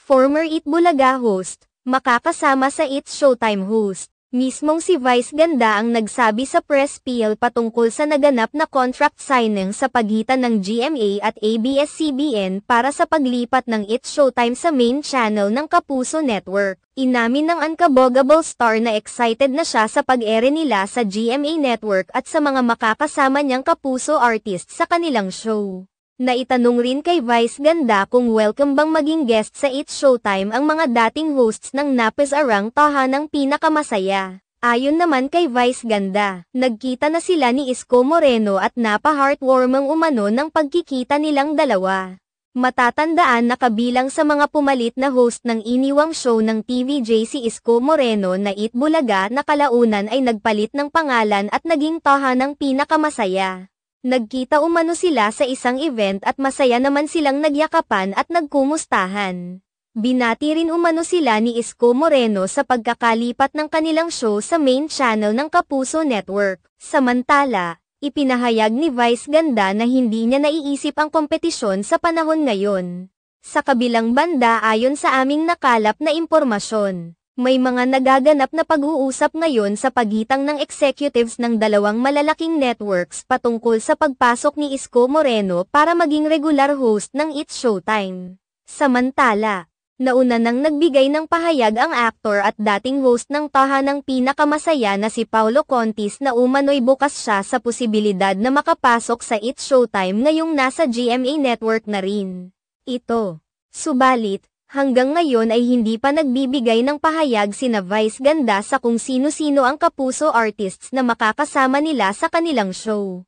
Former Itbulaga host, makakasama sa It's Showtime host. Mismong si Vice Ganda ang nagsabi sa press PL patungkol sa naganap na contract signing sa pagitan ng GMA at ABS-CBN para sa paglipat ng It's Showtime sa main channel ng Kapuso Network. Inamin ng Unkabogable star na excited na siya sa pag-ere nila sa GMA Network at sa mga makakasama niyang Kapuso artist sa kanilang show. Naitanong rin kay Vice Ganda kung welcome bang maging guest sa It's Showtime ang mga dating hosts ng Napes Arang Tahanang Pinakamasaya. Ayon naman kay Vice Ganda, nagkita na sila ni Isko Moreno at napaka-heartwarming umano ng pagkikita nilang dalawa. Matatandaan na kabilang sa mga pumalit na host ng iniwang show ng TVJ si Isko Moreno na Itbulaga na kalaunan ay nagpalit ng pangalan at naging Tahanang Pinakamasaya. Nagkita umano sila sa isang event at masaya naman silang nagyakapan at nagkumustahan. Binati rin umano sila ni Isko Moreno sa pagkakalipat ng kanilang show sa main channel ng Kapuso Network. Samantala, ipinahayag ni Vice Ganda na hindi niya naiisip ang kompetisyon sa panahon ngayon. Sa kabilang banda ayon sa aming nakalap na impormasyon, may mga nagaganap na pag-uusap ngayon sa pagitan ng executives ng dalawang malalaking networks patungkol sa pagpasok ni Isko Moreno para maging regular host ng It's Showtime. Samantala, nauna nang nagbigay ng pahayag ang aktor at dating host ng Tahanang Pinakamasaya na si Paulo Contis na umano'y bukas siya sa posibilidad na makapasok sa It's Showtime ngayong nasa GMA Network na rin ito. Subalit, hanggang ngayon ay hindi pa nagbibigay ng pahayag sina Vice Ganda sa kung sino-sino ang Kapuso artists na makakasama nila sa kanilang show.